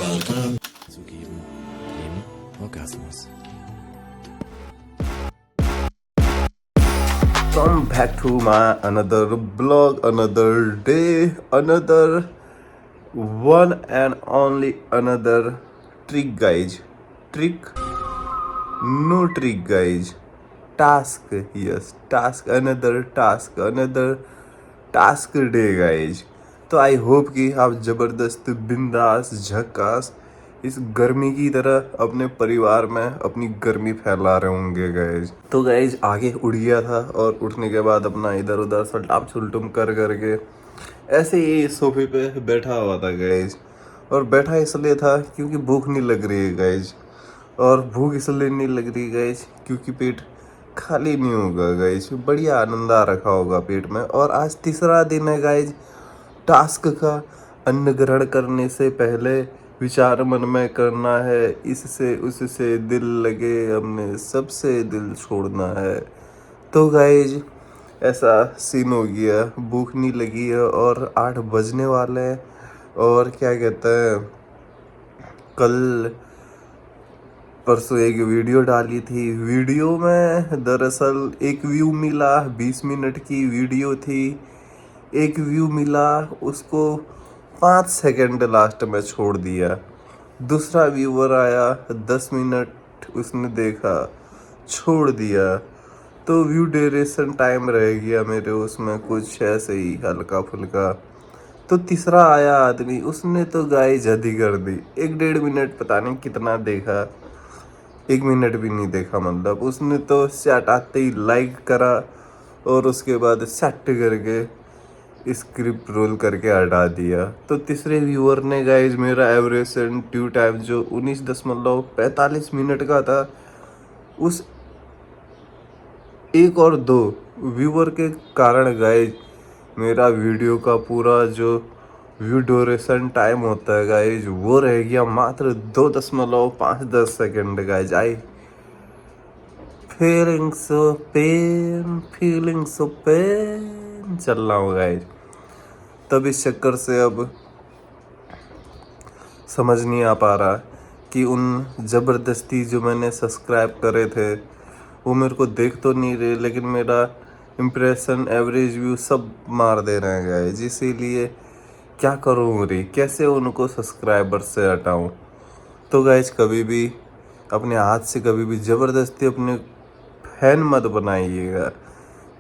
zu geben, den Orgasmus. Come back to my another blog, another day, another one and only another trick, guys. Trick? No trick, guys. Task, yes, task, another task, another task day guys. तो I hope कि आप ज़बरदस्त बिंदास झक्कास इस गर्मी की तरह अपने परिवार में अपनी गर्मी फैला रहे होंगे गाइज। तो गाइज आगे उड़ गया था और उठने के बाद अपना इधर उधर सल्टाम सुलटुम कर करके ऐसे ही सोफे पे बैठा हुआ था गाइज। और बैठा इसलिए था क्योंकि भूख नहीं लग रही है गाइज। और भूख इसलिए नहीं लग रही गाइज क्योंकि पेट खाली नहीं होगा गाइज, बढ़िया आनंद आ रखा होगा पेट में। और आज तीसरा दिन है गाइज टास्क का। अन्न ग्रहण करने से पहले विचार मन में करना है, इससे उससे दिल लगे हमने सबसे दिल छोड़ना है। तो गाइज ऐसा सीन हो गया, भूख नहीं लगी है और 8 बजने वाले हैं। और क्या कहते हैं, कल परसों एक वीडियो डाली थी। वीडियो में दरअसल एक व्यू मिला, 20 मिनट की वीडियो थी। एक व्यू मिला, उसको 5 सेकंड लास्ट में छोड़ दिया। दूसरा व्यूवर आया, 10 मिनट उसने देखा, छोड़ दिया। तो व्यू ड्यूरेशन टाइम रह गया मेरे उसमें कुछ ऐसे ही हल्का फुल्का। तो तीसरा आया आदमी, उसने तो गाय जदी कर दी। 1-1.5 मिनट पता नहीं कितना देखा, 1 मिनट भी नहीं देखा। मतलब उसने तो सेट आते ही लाइक करा और उसके बाद सेट करके स्क्रिप्ट रोल करके हटा दिया। तो तीसरे व्यूअर ने गाइज मेरा एवरेज ड्यू टाइम जो 19.45 मिनट का था, उस 1 और 2 व्यूअर के कारण गाइज मेरा वीडियो का पूरा जो व्यू ड्यूरेशन टाइम होता है गाइज वो रह गया मात्र 2.5-10 second. Guys I feeling so pain चल रहा हूँ गाइज। तब इस चक्कर से अब समझ नहीं आ पा रहा कि उन ज़बरदस्ती जो मैंने सब्सक्राइब करे थे वो मेरे को देख तो नहीं रहे, लेकिन मेरा इम्प्रेशन एवरेज व्यू सब मार दे रहे हैं गाइज। इसीलिए क्या करूँ रे, कैसे उनको सब्सक्राइबर से हटाऊँ। तो गाइज कभी भी अपने हाथ से कभी भी ज़बरदस्ती अपने फैन मत बनाइएगा,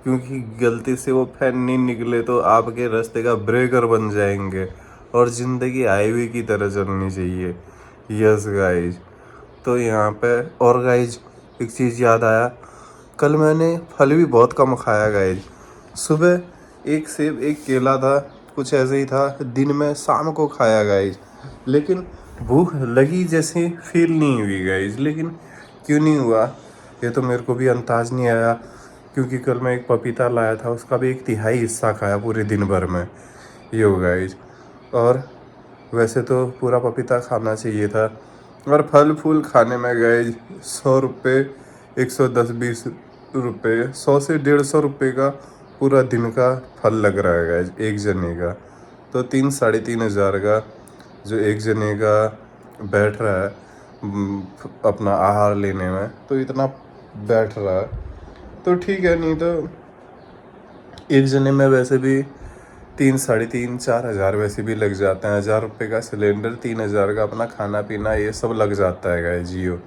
क्योंकि गलती से वो फैन नहीं निकले तो आपके रास्ते का ब्रेकर बन जाएंगे और ज़िंदगी हाईवे की तरह चलनी चाहिए। Yes guys. तो यहाँ पे और गाइज एक चीज़ याद आया, कल मैंने फल भी बहुत कम खाया गाइज। सुबह 1 सेब 1 केला था, कुछ ऐसे ही था। दिन में शाम को खाया गाइज, लेकिन भूख लगी जैसे फील नहीं हुई गाइज। लेकिन क्यों नहीं हुआ ये तो मेरे को भी अंदाज नहीं आया, क्योंकि कल मैं एक पपीता लाया था, उसका भी 1/3 हिस्सा खाया पूरे दिन भर में। ये हो गाइज। और वैसे तो पूरा पपीता खाना चाहिए था। और फल फूल खाने में गाइज 100 रुपये, 110-120 रुपये, 100 से 150 रुपये का पूरा दिन का फल लग रहा है गाइज एक जने का। तो 3-3.5 हज़ार का जो एक जने का बैठ रहा है अपना आहार लेने में, तो इतना बैठ रहा है तो ठीक है। नहीं तो एक जने में वैसे भी 3-3.5-4 हज़ार वैसे भी लग जाते हैं। 1,000 रुपये का सिलेंडर, 3,000 का अपना खाना पीना, ये सब लग जाता है गाइस जियो।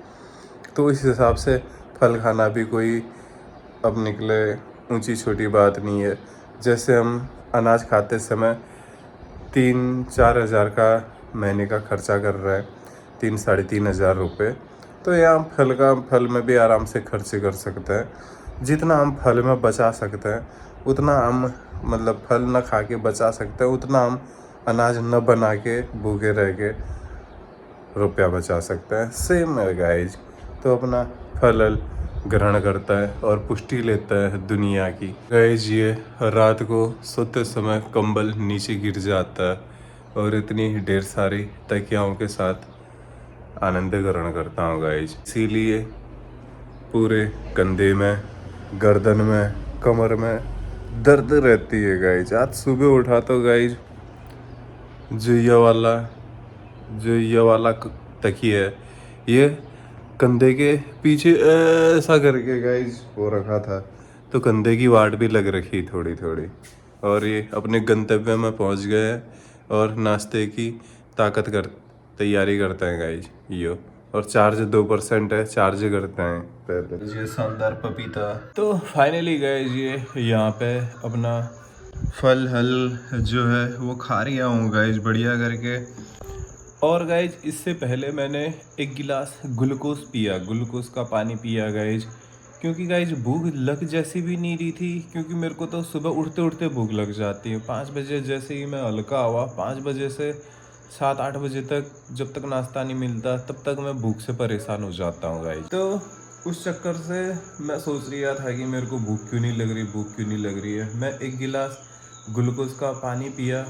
तो इस हिसाब से फल खाना भी कोई अब निकले ऊंची छोटी बात नहीं है। जैसे हम अनाज खाते समय 3-4 हज़ार का महीने का खर्चा कर रहे हैं, 3-3.5 हज़ार रुपये, तो यहाँ फल में भी आराम से खर्चे कर सकते हैं। जितना हम फल में बचा सकते हैं उतना हम, मतलब फल न खा के बचा सकते हैं उतना हम अनाज न बना के भूखे रह के रुपया बचा सकते हैं। सेम है गाइज। तो अपना फल ग्रहण करता है और पुष्टि लेता है दुनिया की। गाइज ये रात को सोते समय कंबल नीचे गिर जाता है और इतनी ढेर सारी तकियाओं के साथ आनंद ग्रहण करता हूँ गाइज। इसीलिए पूरे कंधे में, गर्दन में, कमर में दर्द रहती है गाइज। आज सुबह उठा तो गाइज जो ये वाला जो ये वाला तकिया है ये कंधे के पीछे ऐसा करके गाइज हो रखा था, तो कंधे की वाट भी लग रखी थोड़ी थोड़ी। और ये अपने गंतव्य में पहुंच गए हैं और नाश्ते की तैयारी करते हैं गाइज यो। और चार्ज 2% है, चार्ज करते हैं पहले। ये शानदार पपीता। तो फाइनली गाइज ये यहाँ पे अपना फल हल जो है वो खा रहा हूँ गाइज बढ़िया करके। और गाइज इससे पहले मैंने एक गिलास ग्लूकोज पिया, ग्लूकोज का पानी पिया गाइज, क्योंकि गाइज भूख लग जैसी भी नहीं रही थी, क्योंकि मेरे को तो सुबह उठते उठते भूख लग जाती है। 5 बजे जैसे ही मैं हल्का हुआ, 5 बजे से 7-8 बजे तक जब तक नाश्ता नहीं मिलता तब तक मैं भूख से परेशान हो जाता हूँ गाइज। तो उस चक्कर से मैं सोच रहा था कि मेरे को भूख क्यों नहीं लग रही, भूख क्यों नहीं लग रही है। मैं एक गिलास ग्लूकोज का पानी पिया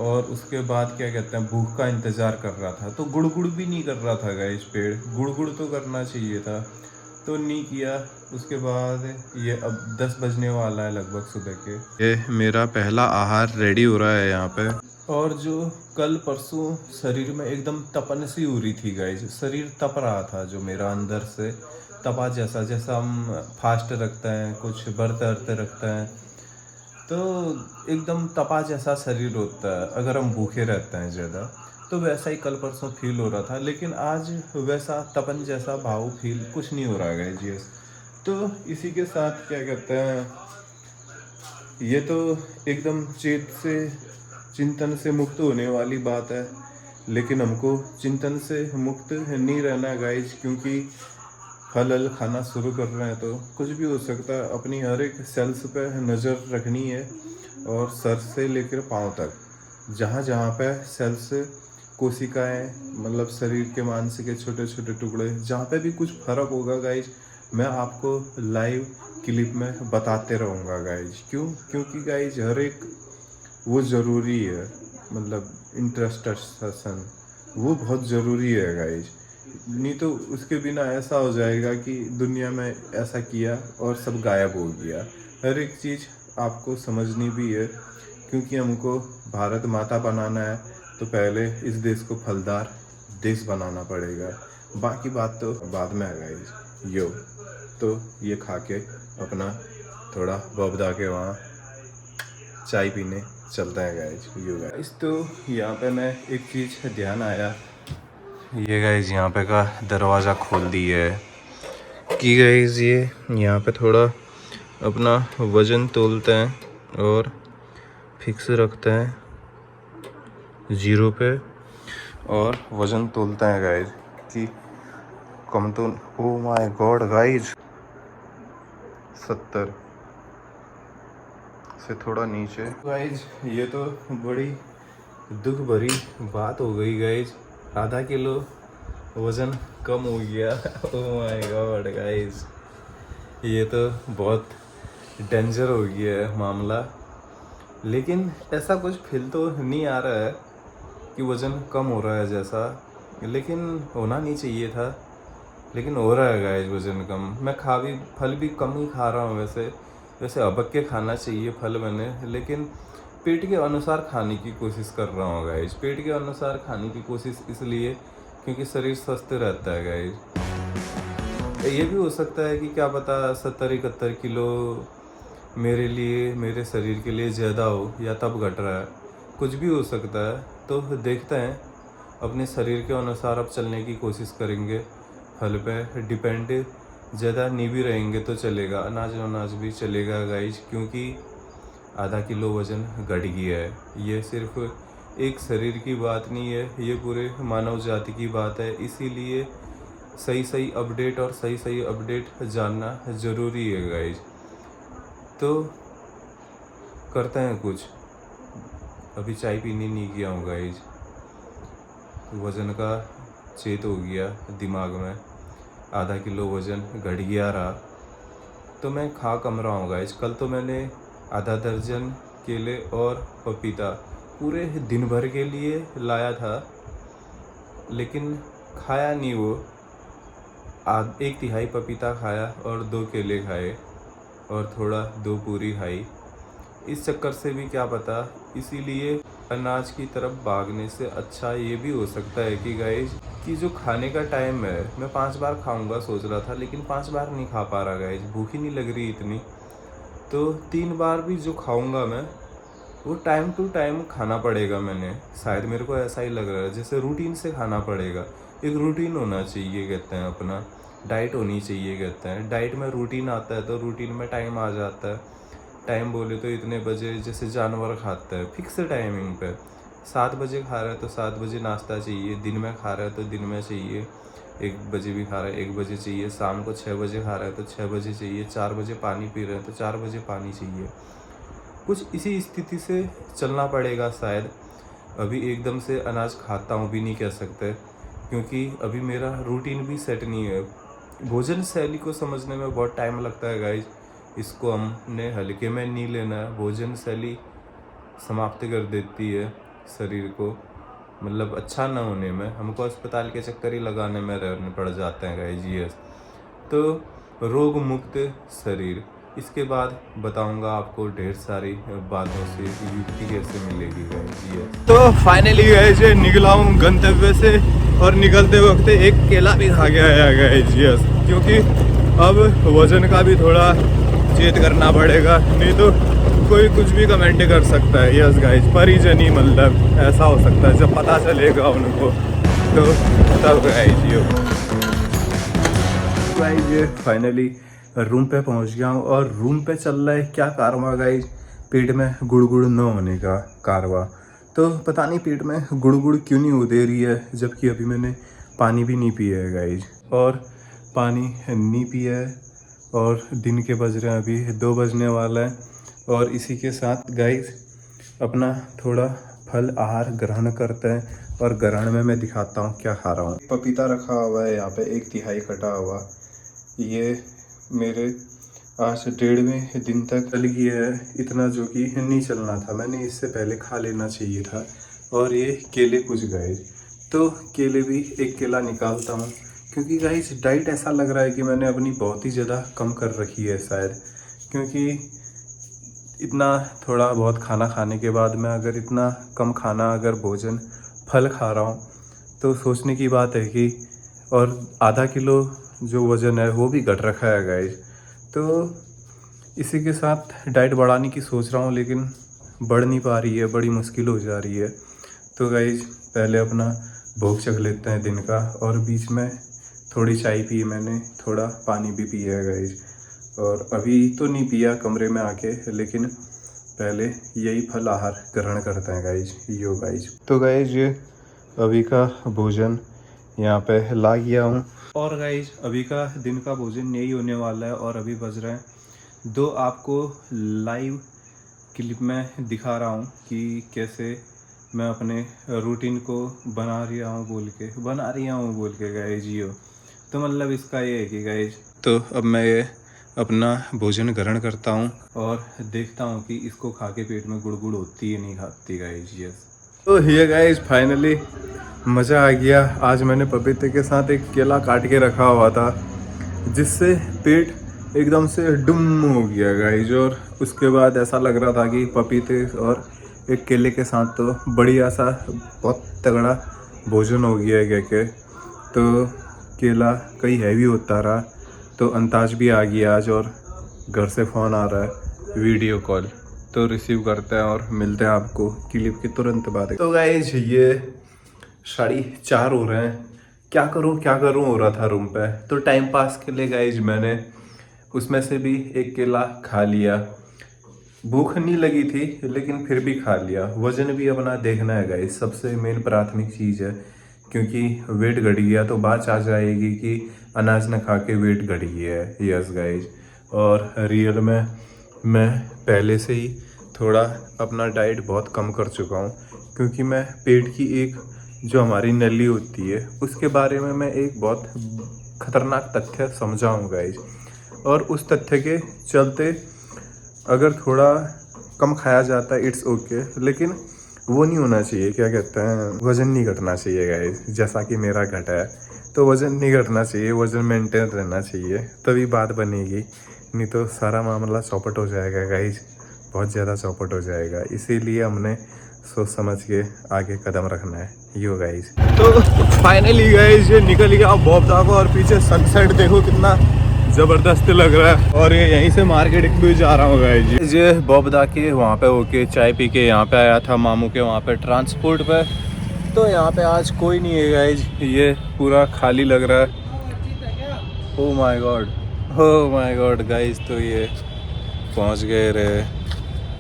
और उसके बाद क्या कहते हैं भूख का इंतज़ार कर रहा था। तो गुड़गुड़ भी नहीं कर रहा था गाइस पेड़, गुड़गुड़ तो करना चाहिए था, तो नहीं किया। उसके बाद ये अब 10 बजने वाला है लगभग सुबह के। ये मेरा पहला आहार रेडी हो रहा है यहाँ पे। और जो कल परसों शरीर में एकदम तपन सी हो रही थी गाइस, शरीर तप रहा था जो मेरा अंदर से तपा जैसा, जैसा हम फास्ट रखते हैं, कुछ व्रत रखते हैं तो एकदम तपा जैसा शरीर होता है अगर हम भूखे रहते हैं ज़्यादा, तो वैसा ही कल परसों फील हो रहा था। लेकिन आज वैसा तपन जैसा भाव फील कुछ नहीं हो रहा है जी। तो इसी के साथ क्या कहते हैं, ये तो एकदम चिंतन से मुक्त होने वाली बात है, लेकिन हमको चिंतन से मुक्त नहीं रहना गाइज, क्योंकि फल खाना शुरू कर रहे हैं तो कुछ भी हो सकता है। अपनी हर एक सेल्स पे नज़र रखनी है और सर से लेकर पाँव तक जहाँ जहाँ पे सेल्स कोशिकाएं, मतलब शरीर के मांस के छोटे छोटे टुकड़े, जहाँ पे भी कुछ फर्क होगा गाइज मैं आपको लाइव क्लिप में बताते रहूँगा गाइज। क्योंकि गाइज हर एक वो ज़रूरी है, मतलब इंट्रोस्पेक्शन वो बहुत ज़रूरी है गाइज, नहीं तो उसके बिना ऐसा हो जाएगा कि दुनिया में ऐसा किया और सब गायब हो गया। हर एक चीज़ आपको समझनी भी है, क्योंकि हमको भारत माता बनाना है तो पहले इस देश को फलदार देश बनाना पड़ेगा, बाकी बात तो बाद में आएगा यो। तो ये खा के अपना थोड़ा बबदा के वहाँ चाय पीने चलते हैं गाइज यो गाइज। तो यहाँ पे मैं एक चीज़ ध्यान आया, ये गाइज यहाँ पे का दरवाज़ा खोल दिया है कि गाइज ये यहाँ पे थोड़ा अपना वज़न तोलते हैं और फिक्स रखते हैं 0 पे और वज़न तोलते हैं गाइज कि कम तो, ओ माय गॉड गाइज 70 से थोड़ा नीचे। गाइज ये तो बड़ी दुख भरी बात हो गई गाइज, आधा किलो वज़न कम हो गया। ओह माय गॉड गाइस, ये तो बहुत डेंजर हो गया है मामला। लेकिन ऐसा कुछ फील तो नहीं आ रहा है कि वज़न कम हो रहा है जैसा, लेकिन होना नहीं चाहिए था, लेकिन हो रहा है गाइस वज़न कम। मैं फल भी कम ही खा रहा हूँ वैसे अबक के खाना चाहिए फल मैंने, लेकिन पेट के अनुसार खाने की कोशिश कर रहा हूँ गाइज। पेट के अनुसार खाने की कोशिश इसलिए क्योंकि शरीर स्वस्थ रहता है गाइज। ये भी हो सकता है कि क्या पता 70-71 किलो मेरे लिए, मेरे शरीर के लिए ज़्यादा हो या तब घट रहा है, कुछ भी हो सकता है। तो देखते हैं, अपने शरीर के अनुसार अब चलने की कोशिश करेंगे। फल पे डिपेंड ज़्यादा नहीं भी रहेंगे तो चलेगा, अनाज भी चलेगा गाइज, क्योंकि आधा किलो वज़न घट गया है। ये सिर्फ एक शरीर की बात नहीं है, ये पूरे मानव जाति की बात है। इसीलिए सही अपडेट और सही अपडेट जानना ज़रूरी है गाइज। तो करते हैं कुछ, अभी चाय पीने नहीं गया हूँ गाइज, वज़न का चेत हो गया दिमाग में, आधा किलो वज़न घट गया रहा, तो मैं खा कम रहा हूँ गाइज। कल तो मैंने आधा दर्जन केले और पपीता पूरे दिन भर के लिए लाया था, लेकिन खाया नहीं वो। 1/3 पपीता खाया और 2 केले खाए और थोड़ा 2 पूरी खाई। इस चक्कर से भी क्या पता, इसीलिए अनाज की तरफ भागने से अच्छा ये भी हो सकता है कि गाइज कि जो खाने का टाइम है, मैं 5 बार खाऊंगा सोच रहा था, लेकिन 5 बार नहीं खा पा रहा गाइज, भूख ही नहीं लग रही इतनी। तो 3 बार भी जो खाऊंगा मैं, वो टाइम टू टाइम खाना पड़ेगा। मैंने शायद, मेरे को ऐसा ही लग रहा है, जैसे रूटीन से खाना पड़ेगा। एक रूटीन होना चाहिए कहते हैं, अपना डाइट होनी चाहिए कहते हैं। डाइट में रूटीन आता है तो रूटीन में टाइम आ जाता है। टाइम बोले तो इतने बजे, जैसे जानवर खाता है फिक्स टाइमिंग पे, 7 बजे खा रहा है तो 7 बजे नाश्ता चाहिए, दिन में खा रहा है तो दिन में चाहिए, 1 बजे भी खा रहा है 1 बजे चाहिए, शाम को 6 बजे खा रहा है तो 6 बजे चाहिए, 4 बजे पानी पी रहे हैं तो 4 बजे पानी चाहिए। कुछ इसी स्थिति से चलना पड़ेगा शायद। अभी एकदम से अनाज खाता हूँ भी नहीं कह सकते, क्योंकि अभी मेरा रूटीन भी सेट नहीं है। भोजन शैली को समझने में बहुत टाइम लगता है गाइज। इसको हमने हल्के में नहीं लेना है। भोजन शैली समाप्त कर देती है शरीर को, मतलब अच्छा ना होने में। हमको अस्पताल के चक्कर ही लगाने में रहने पड़ जाते हैं गाइज। यस, तो रोग मुक्त शरीर, इसके बाद बताऊंगा आपको ढेर सारी बातों से युक्ति कैसे मिलेगी गाइज। यस, तो फाइनली गाइज निकला हूँ गंतव्य से, और निकलते वक्त एक केला भी खा गया है गाइज। यस, क्योंकि अब वजन का भी थोड़ा चेत करना पड़ेगा, नहीं तो कोई कुछ भी कमेंट कर सकता है। यस गाइज, परिजनी मतलब ऐसा हो सकता है, जब पता चलेगा उनको तो तब गाइज ये फाइनली रूम पे पहुंच गया हूँ। और रूम पे चल रहा है क्या कारवा गाइज, पेट में गुड़गुड़ न होने का कारवा। तो पता नहीं पेट में गुड़गुड़ क्यों नहीं हो दे रही है, जबकि अभी मैंने पानी भी नहीं पिया है गाइज। और पानी नहीं पिया है, और दिन के बज रहे हैं अभी 2 बजने वाला है। और इसी के साथ गाइज अपना थोड़ा फल आहार ग्रहण करते हैं, और ग्रहण में मैं दिखाता हूँ क्या खा रहा हूँ। पपीता रखा हुआ है यहाँ पे 1/3 कटा हुआ, ये मेरे आज 1.5वें दिन तक चल गया है, इतना जो कि नहीं चलना था। मैंने इससे पहले खा लेना चाहिए था। और ये केले कुछ गए, तो केले भी 1 केला निकालता हूँ, क्योंकि गाइस डाइट ऐसा लग रहा है कि मैंने अपनी बहुत ही ज़्यादा कम कर रखी है शायद। क्योंकि इतना थोड़ा बहुत खाना खाने के बाद मैं अगर इतना कम खाना, अगर भोजन फल खा रहा हूँ, तो सोचने की बात है कि, और आधा किलो जो वज़न है वो भी घट रखा है गाइस। तो इसी के साथ डाइट बढ़ाने की सोच रहा हूँ, लेकिन बढ़ नहीं पा रही है, बड़ी मुश्किल हो जा रही है। तो गाइस पहले अपना भोग चख लेते हैं दिन का, और बीच में थोड़ी चाय पी मैंने, थोड़ा पानी भी पिया है गाइस। और अभी तो नहीं पिया कमरे में आके, लेकिन पहले यही फल आहार ग्रहण करते हैं गाइस। यो गाइस, तो गाइस ये अभी का भोजन यहाँ पे ला गया हूँ। और गाइस अभी का दिन का भोजन यही होने वाला है। और अभी बज रहे हैं 2। आपको लाइव क्लिप में दिखा रहा हूँ कि कैसे मैं अपने रूटीन को बना रहा हूँ बोल के गाइस। जियो, तो मतलब इसका ये है कि गाइस, तो अब मैं ये अपना भोजन ग्रहण करता हूँ और देखता हूँ कि इसको खा के पेट में गुड़गुड़ होती है नहीं खाती गाइस। यस, तो ये गाइस फाइनली मज़ा आ गया। आज मैंने पपीते के साथ एक केला काट के रखा हुआ था, जिससे पेट एकदम से डुम हो गया गाइस। और उसके बाद ऐसा लग रहा था कि पपीते और एक केले के साथ तो बढ़िया सा बहुत तगड़ा भोजन हो गया है के। तो केला कई हैवी होता रहा, तो अंताज भी आ गया आज, और घर से फ़ोन आ रहा है वीडियो कॉल, तो रिसीव करते हैं और मिलते हैं आपको क्लिप के तुरंत बाद। तो गाइस ये 4:30 हो रहे हैं। क्या करूं हो रहा था रूम पे, तो टाइम पास के लिए गाइस मैंने उसमें से भी 1 केला खा लिया। भूख नहीं लगी थी, लेकिन फिर भी खा लिया। वजन भी अपना देखना है गाइस, सबसे मेन प्राथमिक चीज़ है, क्योंकि वेट घट गया तो बात आ जाएगी कि अनाज न खा के वेट घट गया है। यस गाइस, और रियल में मैं पहले से ही थोड़ा अपना डाइट बहुत कम कर चुका हूँ, क्योंकि मैं पेट की एक जो हमारी नली होती है उसके बारे में मैं एक बहुत खतरनाक तथ्य समझा हूँ गाइस। और उस तथ्य के चलते अगर थोड़ा कम खाया जाता है इट्स ओके, लेकिन वो नहीं होना चाहिए, क्या कहते हैं, वज़न नहीं घटना चाहिए गाइस। जैसा कि मेरा घटा है, तो वज़न नहीं घटना चाहिए, वज़न मेंटेन रहना चाहिए, तभी बात बनेगी। नहीं तो सारा मामला चौपट हो जाएगा गाइस, बहुत ज़्यादा चौपट हो जाएगा। इसीलिए हमने सोच समझ के आगे कदम रखना है। यो गाइज, तो फाइनली गाइज ये निकल गया बॉबदा को, और पीछे सनसेट देखो कितना जबरदस्त लग रहा है। और ये यहीं से मार्केट भी जा रहा हूँ गाइज। ये बॉबदा के वहाँ पे होके चाय पी के यहाँ पे आया था मामू के वहाँ पे ट्रांसपोर्ट पे। तो यहाँ पे आज कोई नहीं है गाइज, ये पूरा खाली लग रहा है। ओ माय गॉड गाइज, तो ये पहुँच गए रे।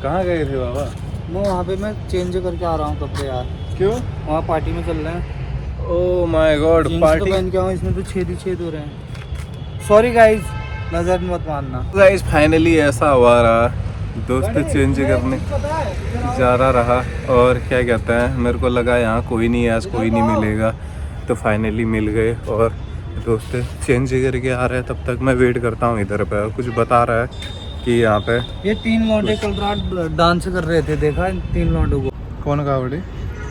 कहाँ गए थे बाबा? मैं वहाँ पे मैं चेंज करके आ रहा हूँ कपड़े यार। क्यों? वहाँ पार्टी में चल रहे हैं। ओ माय गॉड, पार्टी पहन के आऊँ, इसमें तो छेद ही छेद हो रहे हैं। सॉरी गाइज, नजर मत मारना। गाइज फाइनली ऐसा हुआ रहा, दोस्त चेंज करने जा रहा और क्या कहते हैं, मेरे को लगा यहाँ कोई नहीं है, आज कोई नहीं मिलेगा, तो फाइनली मिल गए। और दोस्त चेंज करके आ रहे हैं, तब तक मैं वेट करता हूँ इधर पे। कुछ बता रहा है कि यहाँ पे ये 3 लौंडे कल रात डांस कर रहे थे, देखा इन 3 लौंडों को? कौन कहा बड़ी?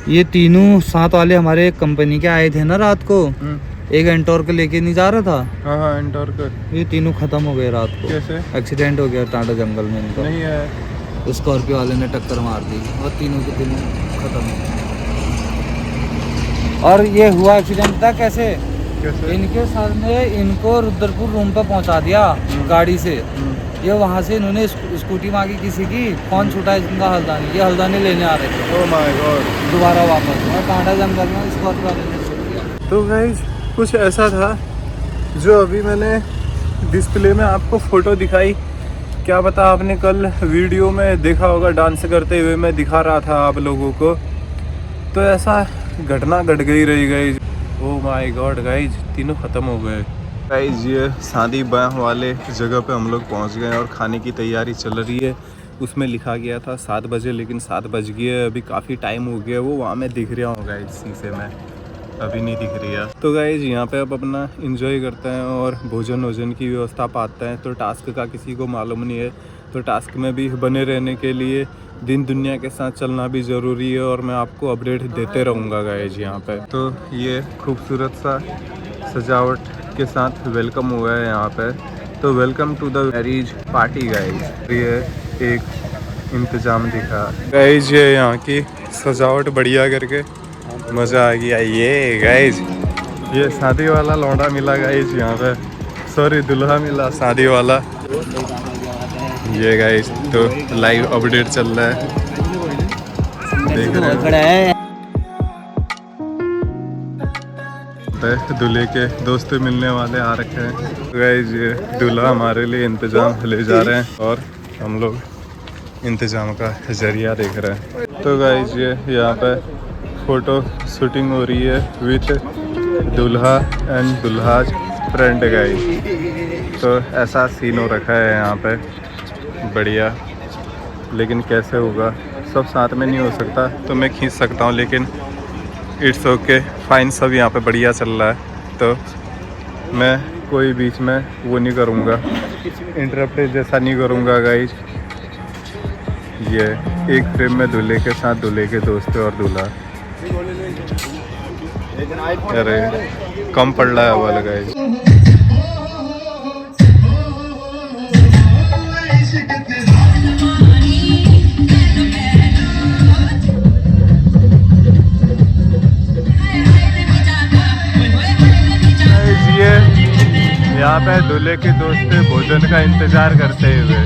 ये तीनों साथ वाले हमारे कंपनी के आए थे ना रात को। एक एंटोर को लेके नहीं जा रहा था। हाँ एंटोर कर। ये तीनों खत्म हो गए रात को। कैसे? एक्सीडेंट हो गया टाटा जंगल में इनका। नहीं है, स्कॉर्पियो वाले ने टक्कर मार दी और तीनों के तीनों खत्म हो गए। और ये हुआ एक्सीडेंट था कैसे? इनके सर ने इनको रुद्रपुर रूम पर पहुंचा दिया गाड़ी से। ये वहाँ से इन्होंने स्कूटी मांगी किसी की, फोन छूटा इनका हल्द्वानी, ये हल्द्वानी लेने आ रहे थे। ओ माय गॉड, दोबारा वापस और टाटा जंगल में स्कॉर्पियो वाले ने छोड़ दिया। तो गाइज कुछ ऐसा था जो अभी मैंने डिस्प्ले में आपको फ़ोटो दिखाई, क्या पता आपने कल वीडियो में देखा होगा, डांस करते हुए मैं दिखा रहा था आप लोगों को। तो ऐसा घटना घट गई रही guys. Oh my God guys, तीनों ख़त्म हो गए गाइज। ये शादी ब्याह वाले जगह पे हम लोग पहुंच गए और खाने की तैयारी चल रही है। उसमें लिखा गया था 7 बजे, लेकिन 7 बज गए, अभी काफ़ी टाइम हो गया। वो वहाँ मैं दिख रहा हूँ गाइज शीशे में, अभी नहीं दिख रही है। तो गाइज यहाँ पे अब अपना एंजॉय करते हैं और भोजन वोजन की व्यवस्था पाते हैं। तो टास्क का किसी को मालूम नहीं है, तो टास्क में भी बने रहने के लिए दिन दुनिया के साथ चलना भी ज़रूरी है, और मैं आपको अपडेट देते रहूँगा गाइज यहाँ पे। तो ये खूबसूरत सा सजावट के साथ वेलकम हुआ है यहाँ पे। तो welcome to the marriage party guys. ये एक इंतज़ाम दिखा गाइज, ये यहाँ की सजावट बढ़िया करके मज़ा आ गया। ये गाइज ये शादी वाला लौंडा मिला गाइज यहाँ पे, सॉरी दुल्हा मिला शादी वाला। ये गाइज तो लाइव अपडेट चल रहा है, देख रहे हैं। दूल्हे के दोस्त मिलने वाले आ रखे हैं गाइज। ये दूल्हा हमारे लिए इंतज़ाम ले जा रहे हैं और हम लोग इंतज़ाम का जरिया देख रहे हैं। तो गाइज ये यहाँ पे फ़ोटो शूटिंग हो रही है विथ दूल्हा एंड दूल्हाज फ्रेंड गाइज। तो ऐसा सीन हो रखा है यहाँ पे, बढ़िया। लेकिन कैसे होगा, सब साथ में नहीं हो सकता, तो मैं खींच सकता हूँ, लेकिन इट्स ओके फाइन, सब यहाँ पे बढ़िया चल रहा है। तो मैं कोई बीच में वो नहीं करूँगा, इंटरप्ट जैसा नहीं करूँगा गाइज। ये एक फ्रेम में दूल्हे के साथ दूल्हे के दोस्त और दूल्हा। अरे कम पड़ रहा है वाला गाइज। यहाँ पे दूल्हे के दोस्त भोजन का इंतजार करते हुए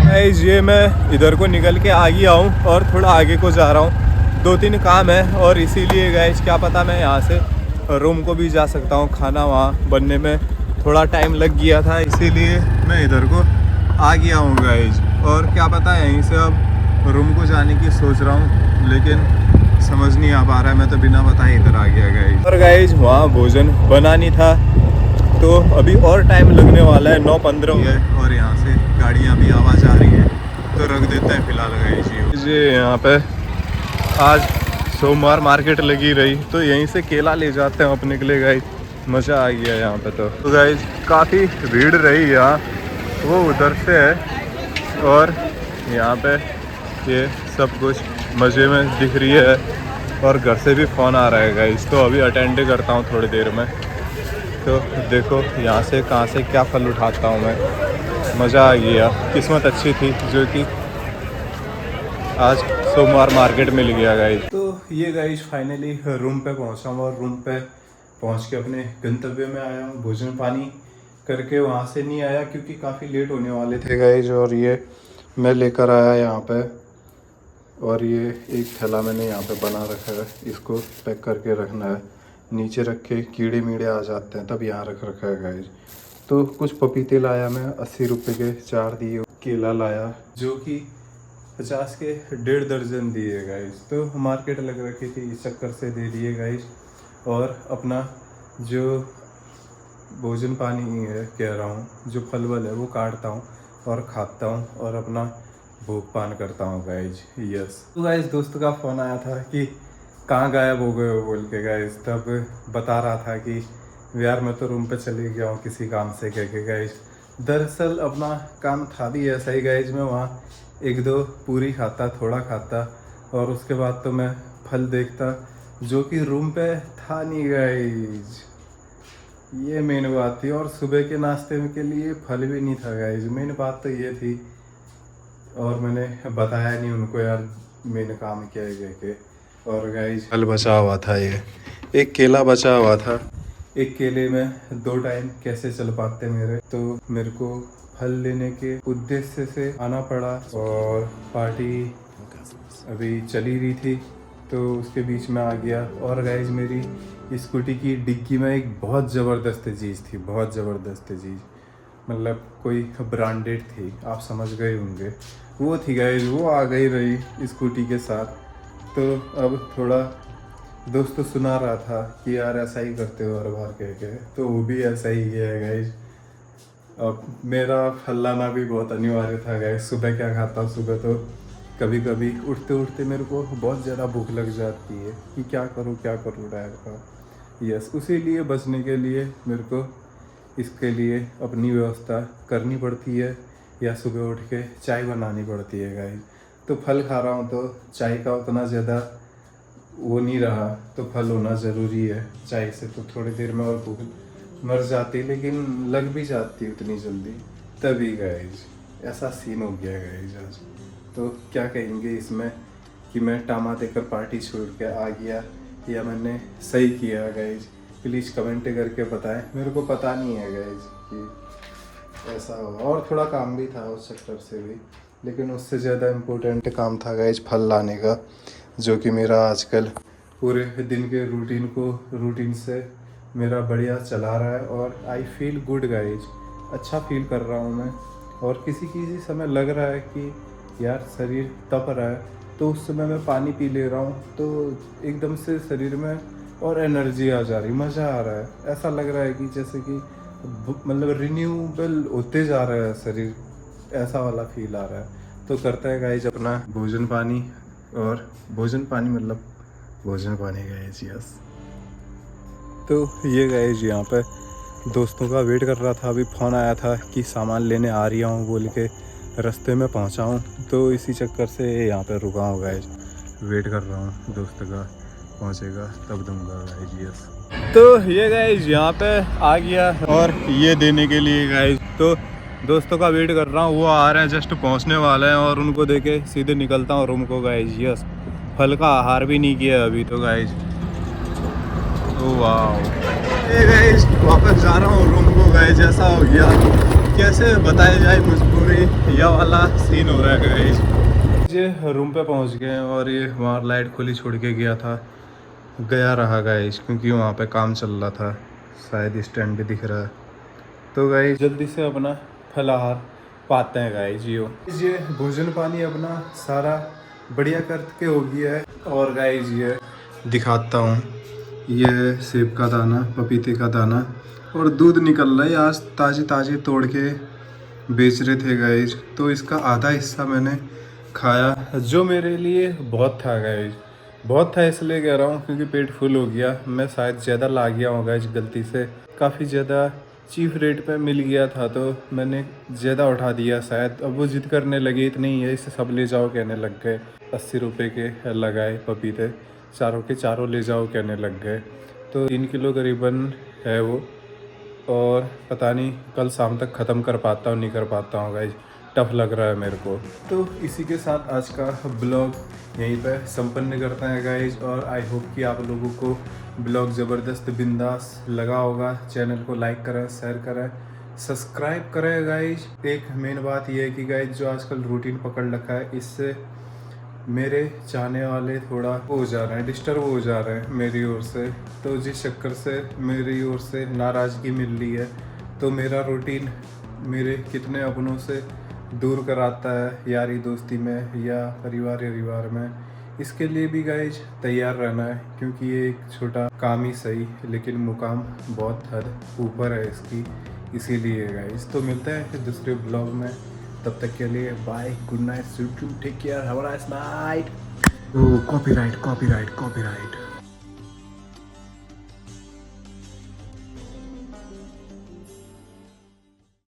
गाइस, ये मैं इधर को निकल के आ गया हूँ और थोड़ा आगे को जा रहा हूँ। 2-3 काम है और इसीलिए गाइस क्या पता मैं यहाँ से रूम को भी जा सकता हूँ। खाना वहाँ बनने में थोड़ा टाइम लग गया था, इसीलिए मैं इधर को आ गया हूँ गाइस। और क्या पता यहीं से अब रूम को जाने की सोच रहा हूँ, लेकिन समझ नहीं आ पा रहा है। मैं तो बिना बताए इधर आ गया गाइस। और गाइस वहाँ भोजन बना नहीं था, तो अभी और टाइम लगने वाला है। 9:15 है और यहाँ से गाड़ियाँ भी आवाज़ आ रही है, तो रख देते हैं फिलहाल गाइस। ये यहाँ पे आज सोमवार मार्केट लगी रही, तो यहीं से केला ले जाते हैं अपने के लिए गाइस। मज़ा आ गया यहाँ पे। तो गाइस काफ़ी भीड़ रही यहाँ, वो उधर से है और यहाँ पे ये सब कुछ मज़े में दिख रही है। और घर से भी फ़ोन आ रहा है गाइस, तो अभी अटेंड करता हूँ थोड़ी देर में। तो देखो यहाँ से कहाँ से क्या फल उठाता हूँ मैं। मज़ा आ गया, किस्मत अच्छी थी जो कि आज सोमवार मार्केट मिल गया गाइज। तो ये गाइज फाइनली रूम पे पहुंचा हूँ और रूम पे पहुंच के अपने गंतव्य में आया हूँ। भोजन पानी करके वहाँ से नहीं आया क्योंकि काफ़ी लेट होने वाले थे गाइज। और ये मैं लेकर आया यहाँ पे, और ये एक थैला मैंने यहाँ पे बना रखा है, इसको पैक करके रखना है। नीचे रख के कीड़े मीड़े आ जाते हैं, तब यहाँ रख रखा है गाइज। तो कुछ पपीते लाया मैं, 80 रुपये के 4 दिए। केला लाया जो कि 50 के 1.5 दर्जन दिए गाइज। तो मार्केट लग रखी थी, इस चक्कर से दे दिए गाइज। और अपना जो भोजन पानी है कह रहा हूँ, जो फल वल है वो काटता हूँ और खाता हूँ और अपना भोग पान करता हूँ गाइज। यस। तो गाइज दोस्त का फ़ोन आया था कि कहाँ गायब हो गए हो बोल के गाइज। तब बता रहा था कि यार मैं तो रूम पे चले गया हूँ किसी काम से कह के गाइज। दरअसल अपना काम था भी ऐसा ही गाइज। मैं वहाँ 1-2 पूरी खाता, थोड़ा खाता, और उसके बाद तो मैं फल देखता जो कि रूम पे था नहीं गाइज। ये मेन बात थी। और सुबह के नाश्ते के लिए फल भी नहीं था गाइज। मेन बात तो ये थी, और मैंने बताया नहीं उनको यार मेन काम क्या है कह के। और गाइज फल बचा हुआ था, ये एक केला बचा हुआ था। एक केले में 2 टाइम कैसे चल पाते मेरे, तो मेरे को फल लेने के उद्देश्य से आना पड़ा। और पार्टी अभी चली रही थी तो उसके बीच में आ गया। और गाइज मेरी स्कूटी की डिग्गी में एक बहुत ज़बरदस्त चीज़ थी, बहुत ज़बरदस्त चीज़, मतलब कोई ब्रांडेड थी, आप समझ गए होंगे। वो थी गाइज, वो आ गई रही स्कूटी के साथ। तो अब थोड़ा दोस्त सुना रहा था कि यार ऐसा ही करते हो हर बार कह के, तो वो भी ऐसा ही है गाइज। अब मेरा फल लाना भी बहुत अनिवार्य था गाइज। सुबह क्या खाता हूँ, सुबह तो कभी कभी उठते उठते मेरे को बहुत ज़्यादा भूख लग जाती है कि क्या करूँ टाइप का। यस, उसी लिए बचने के लिए मेरे को इसके लिए अपनी व्यवस्था करनी पड़ती है, या सुबह उठ के चाय बनानी पड़ती है गाइज। तो फल खा रहा हूँ तो चाय का उतना ज़्यादा वो नहीं रहा, तो फल होना ज़रूरी है। चाय से तो थोड़ी देर में और भूख मर जाती, लेकिन लग भी जाती उतनी जल्दी। तभी गाइज ऐसा सीन हो गया गाइज आज। तो क्या कहेंगे इसमें कि मैं टामा देकर पार्टी छोड़ के आ गया या मैंने सही किया गाइज? प्लीज़ कमेंट करके बताएं। मेरे को पता नहीं है गाइज कि ऐसा होगा। और थोड़ा काम भी था उस चक्कर से भी, लेकिन उससे ज़्यादा इम्पोर्टेंट काम था गाइज फल लाने का, जो कि मेरा आजकल पूरे दिन के रूटीन से मेरा बढ़िया चला रहा है। और आई फील गुड गाइज, अच्छा फील कर रहा हूँ मैं। और किसी समय लग रहा है कि यार शरीर तप रहा है, तो उस समय मैं पानी पी ले रहा हूँ तो एकदम से शरीर में और एनर्जी आ जा रही, मज़ा आ रहा है। ऐसा लग रहा है कि जैसे कि मतलब रिन्यूएबल होते जा रहा है शरीर, ऐसा वाला फील आ रहा है। तो करता है गाइज अपना भोजन पानी, और भोजन पानी गाइज। यस। तो ये गाइज यहाँ पे दोस्तों का वेट कर रहा था। अभी फ़ोन आया था कि सामान लेने आ रही हूँ बोल के, रास्ते में पहुँचा हूँ, तो इसी चक्कर से यहाँ पे रुका हूँ गाइज। वेट कर रहा हूँ दोस्त का, पहुँचेगा तब दूंगा गाइज। यस। तो ये गाइज यहाँ पे आ गया, और ये देने के लिए गाइज तो दोस्तों का वेट कर रहा हूँ। वो आ रहे हैं, जस्ट पहुँचने वाले हैं, और उनको देके सीधे निकलता हूँ रूम को गाइज। यस। फल का आहार भी नहीं किया अभी तो गाइज। ओह वाह, ये गाइज वापस जा रहा हूँ रूम को गाइज। ऐसा हो गया, कैसे बताया जाए, मजबूरी यह वाला सीन हो रहा है गाइज। ये रूम पे पहुँच गए, और ये वहाँ लाइट खुली छोड़ के गया रहा गाइज, क्योंकि वहाँ पे काम चल रहा था। शायद स्टैंड दिख रहा है। तो गाइज जल्दी से अपना फल आहार पाते हैं गाइज। ये भोजन पानी अपना सारा बढ़िया करके हो गया है। और गाइज ये दिखाता हूँ, ये सेब का दाना, पपीते का दाना, और दूध निकल रहा है। आज ताज़े तोड़ के बेच रहे थे गाइज। तो इसका आधा हिस्सा मैंने खाया, जो मेरे लिए बहुत था गाइज। बहुत था इसलिए कह रहा हूँ क्योंकि पेट फुल हो गया। मैं शायद ज़्यादा ला गया हूँ गाइज गलती से, काफ़ी ज़्यादा चीप रेट पे मिल गया था तो मैंने ज़्यादा उठा दिया शायद। अब वो जिद करने लगे, इतने ही है इसे सब ले जाओ कहने लग गए। 80 रुपये के लगाए पपीते, चारों के चारों ले जाओ कहने लग गए। तो 3 किलो करीबन है वो, और पता नहीं कल शाम तक ख़त्म कर पाता हूँ नहीं कर पाता हूँ गाइज। टफ लग रहा है मेरे को। तो इसी के साथ आज का ब्लॉग यहीं पे संपन्न करते हैं गाइज, और आई होप कि आप लोगों को ब्लॉग ज़बरदस्त बिंदास लगा होगा। चैनल को लाइक करें, शेयर करें, सब्सक्राइब करें गाइज। एक मेन बात यह है कि गाइज जो आजकल रूटीन पकड़ रखा है, इससे मेरे चाहने वाले थोड़ा हो जा रहे हैं, डिस्टर्ब हो जा रहे हैं मेरी ओर से। तो जिस चक्कर से मेरी ओर से नाराज़गी मिल रही है, तो मेरा रूटीन मेरे कितने अपनों से दूर कराता है, यारी दोस्ती में या परिवार में। इसके लिए भी गाइज तैयार रहना है, क्योंकि ये एक छोटा काम ही सही, लेकिन मुकाम बहुत हद ऊपर है इसकी। इसीलिए गाइज तो मिलते हैं फिर दूसरे ब्लॉग में। तब तक के लिए bye, good night, take care, have a nice night. Copyright.